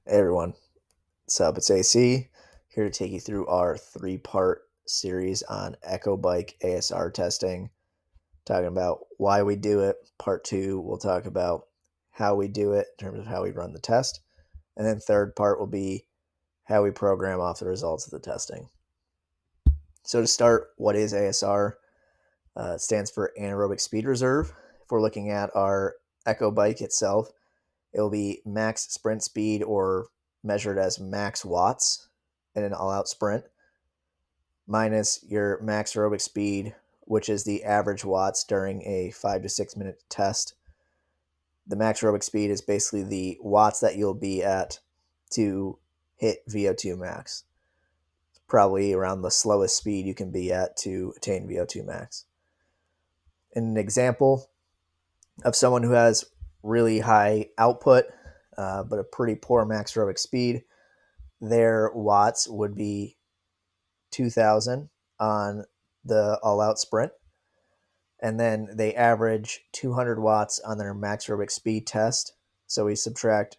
Hey everyone, what's up? It's AC here to take you through our three-part series on Echo Bike ASR testing, talking about why we do it. Part two, we'll talk about how we do it in terms of how we run the test. And then third part will be how we program off the results of the testing. So to start, what is ASR? It stands for Anaerobic Speed Reserve. If we're looking at our Echo Bike itself, it will be max sprint speed, or measured as max watts in an all-out sprint, minus your max aerobic speed, which is the average watts during a 5 to 6 minute test. The max aerobic speed is basically the watts that you'll be at to hit VO2 max. It's probably around the slowest speed you can be at to attain VO2 max. In an example of someone who has really high output, but a pretty poor max aerobic speed, their watts would be 2,000 on the all-out sprint, and then they average 200 watts on their max aerobic speed test. So we subtract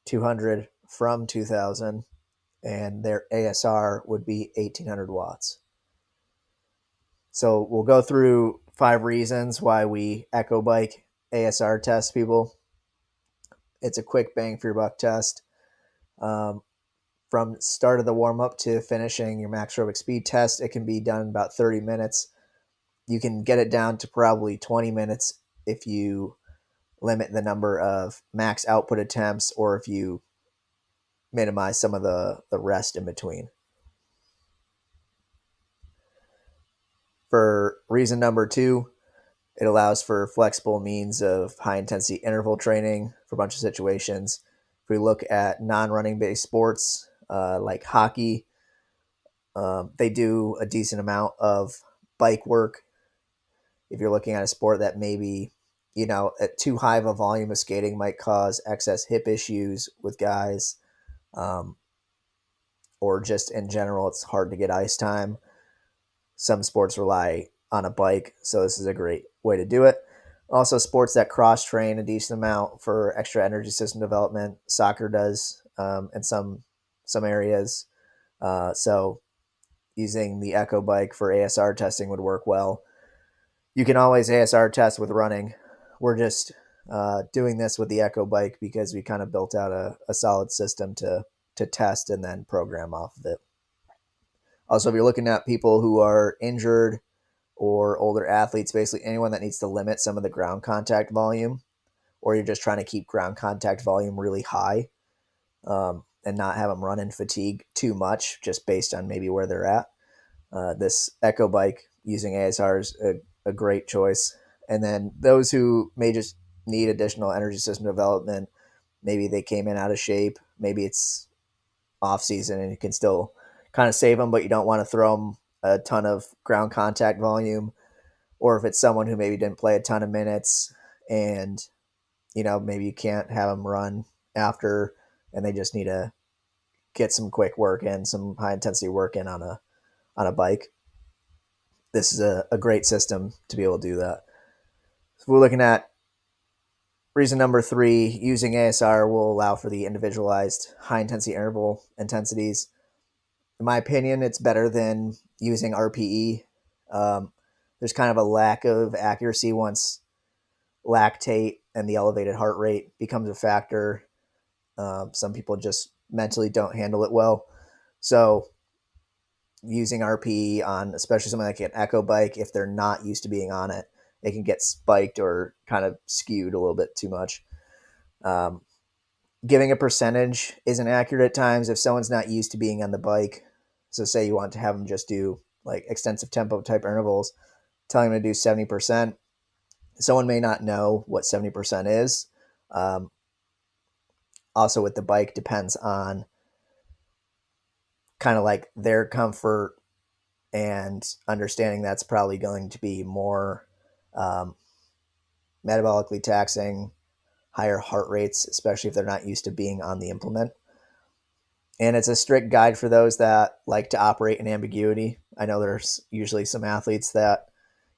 200 from 2,000, and their ASR would be 1,800 watts. So we'll go through 5 reasons why we Echo Bike ASR test people. It's a quick bang for your buck test. From start of the warm-up to finishing your max aerobic speed test, it can be done in about 30 minutes. You can get it down to probably 20 minutes if you limit the number of max output attempts, or if you minimize some of the rest in between. For reason number 2, it allows for flexible means of high-intensity interval training for a bunch of situations. If we look at non-running based sports like hockey, they do a decent amount of bike work. If you're looking at a sport that maybe, at too high of a volume of skating might cause excess hip issues with guys, or just in general, it's hard to get ice time. Some sports rely on a bike, so this is a great way to do it. Also, sports that cross-train a decent amount for extra energy system development. Soccer does in some areas. So using the Echo Bike for ASR testing would work well. You can always ASR test with running. We're just doing this with the Echo Bike because we kind of built out a solid system to test and then program off of it. Also, if you're looking at people who are injured or older athletes, basically anyone that needs to limit some of the ground contact volume, or you're just trying to keep ground contact volume really high, and not have them run in fatigue too much just based on maybe where they're at, this Echo Bike using ASR is a great choice. And then those who may just need additional energy system development, maybe they came in out of shape, maybe it's off season and you can still kind of save them, but you don't want to throw them a ton of ground contact volume. Or if it's someone who maybe didn't play a ton of minutes and, maybe you can't have them run after and they just need to get some quick work in, some high intensity work in on a bike. This is a great system to be able to do that. So we're looking at reason number 3, using ASR will allow for the individualized high intensity interval intensities. In my opinion, it's better than using RPE. There's kind of a lack of accuracy once lactate and the elevated heart rate becomes a factor. Some people just mentally don't handle it well. So using RPE on especially something like an Echo Bike, if they're not used to being on it, it can get spiked or kind of skewed a little bit too much. Giving a percentage isn't accurate at times if someone's not used to being on the bike. So say you want to have them just do like extensive tempo type intervals, telling them to do 70%. Someone may not know what 70% is. Also with the bike depends on kind of like their comfort and understanding that's probably going to be more metabolically taxing, higher heart rates, especially if they're not used to being on the implement. And it's a strict guide for those that like to operate in ambiguity. I know there's usually some athletes that,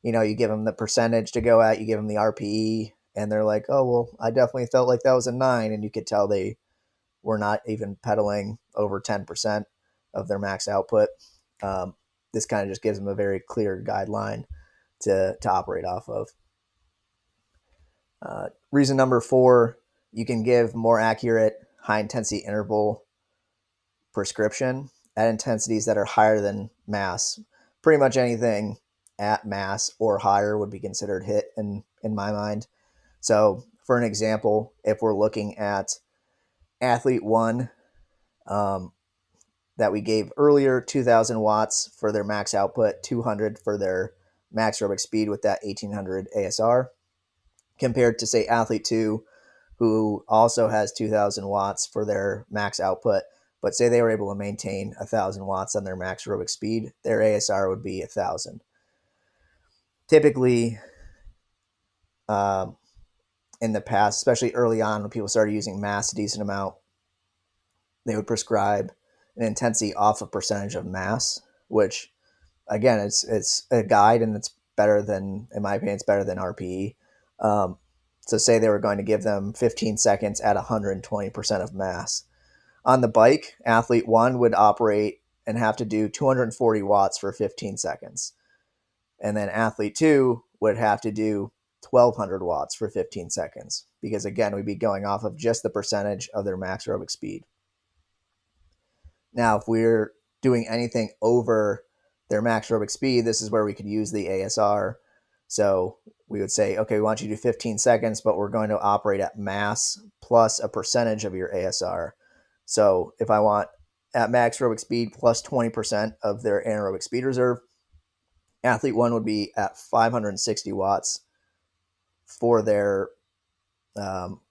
you give them the percentage to go at, you give them the RPE, and they're like, oh, well, I definitely felt like that was a 9. And you could tell they were not even pedaling over 10% of their max output. This kind of just gives them a very clear guideline to operate off of. Reason number 4, you can give more accurate high intensity interval prescription at intensities that are higher than mass. Pretty much anything at mass or higher would be considered hit in my mind. So for an example, if we're looking at athlete 1 that we gave earlier, 2000 watts for their max output, 200 for their max aerobic speed with that 1800 ASR, compared to say athlete 2 who also has 2000 watts for their max output, but say they were able to maintain 1000 watts on their max aerobic speed, their ASR would be 1000. Typically, in the past, especially early on when people started using mass a decent amount, they would prescribe an intensity off a percentage of mass, which again, it's a guide and it's better than, in my opinion, it's better than RPE. So say they were going to give them 15 seconds at 120% of mass. On the bike, athlete 1 would operate and have to do 240 watts for 15 seconds. And then athlete 2 would have to do 1200 watts for 15 seconds. Because again, we'd be going off of just the percentage of their max aerobic speed. Now, if we're doing anything over their max aerobic speed, this is where we could use the ASR. So we would say, okay, we want you to do 15 seconds, but we're going to operate at mass plus a percentage of your ASR. So if I want at max aerobic speed plus 20% of their anaerobic speed reserve, athlete 1 would be at 560 watts for their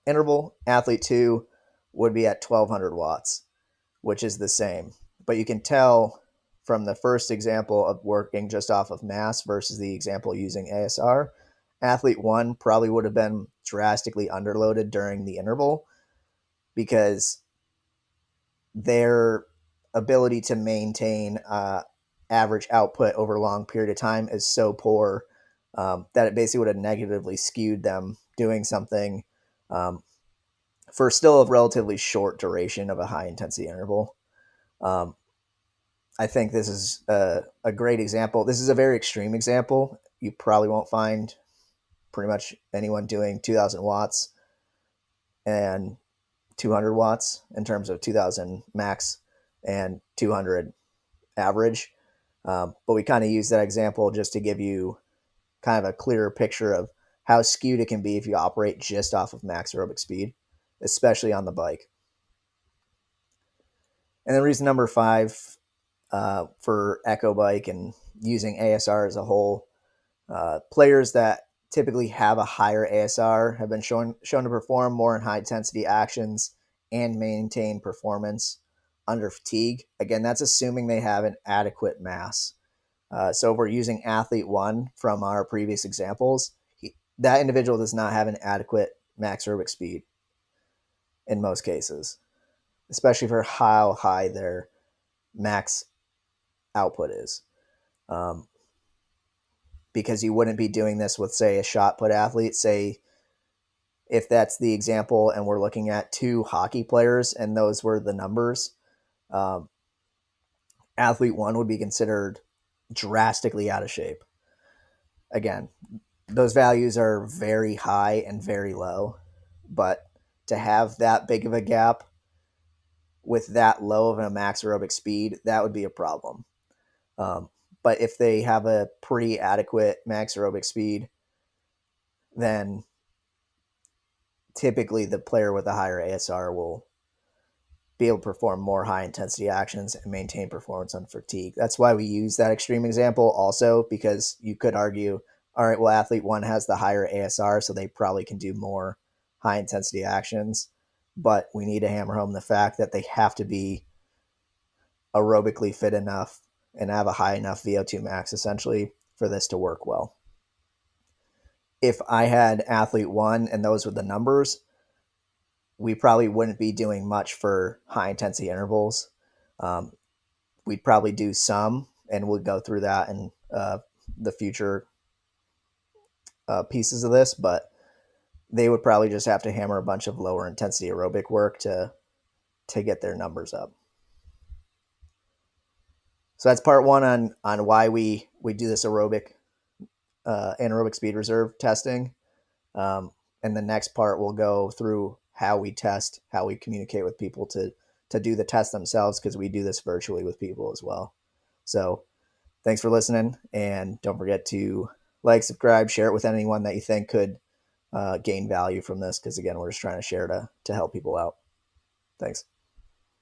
interval. Athlete 2 would be at 1200 watts, which is the same. But you can tell from the first example of working just off of mass versus the example using ASR, athlete 1 probably would have been drastically underloaded during the interval because their ability to maintain average output over a long period of time is so poor that it basically would have negatively skewed them doing something for still a relatively short duration of a high intensity interval. I think this is a great example. This is a very extreme example. You probably won't find pretty much anyone doing 2000 watts and 200 watts in terms of 2000 max and 200 average. But we kind of use that example just to give you kind of a clearer picture of how skewed it can be if you operate just off of max aerobic speed, especially on the bike. And then reason number 5 for Echo Bike and using ASR as a whole, players that typically have a higher ASR have been shown to perform more in high intensity actions and maintain performance under fatigue. Again, that's assuming they have an adequate mass. So if we're using athlete 1 from our previous examples, that individual does not have an adequate max aerobic speed in most cases, especially for how high their max output is. Because you wouldn't be doing this with, say, a shot put athlete. Say, if that's the example and we're looking at 2 hockey players and those were the numbers, athlete 1 would be considered drastically out of shape. Again, those values are very high and very low, but to have that big of a gap with that low of a max aerobic speed, that would be a problem. But if they have a pretty adequate max aerobic speed, then typically the player with a higher ASR will be able to perform more high intensity actions and maintain performance on fatigue. That's why we use that extreme example also, because you could argue, all right, well, athlete 1 has the higher ASR, so they probably can do more high intensity actions. But we need to hammer home the fact that they have to be aerobically fit enough and have a high enough VO2 max essentially for this to work well. If I had athlete 1 and those were the numbers, we probably wouldn't be doing much for high intensity intervals. We'd probably do some, and we'll go through that in the future pieces of this, but they would probably just have to hammer a bunch of lower intensity aerobic work to to get their numbers up. So that's part one on why we do this anaerobic speed reserve testing. And the next part will go through how we test, how we communicate with people to do the test themselves, because we do this virtually with people as well. So thanks for listening, and don't forget to like, subscribe, share it with anyone that you think could gain value from this, because again, we're just trying to share to help people out. Thanks.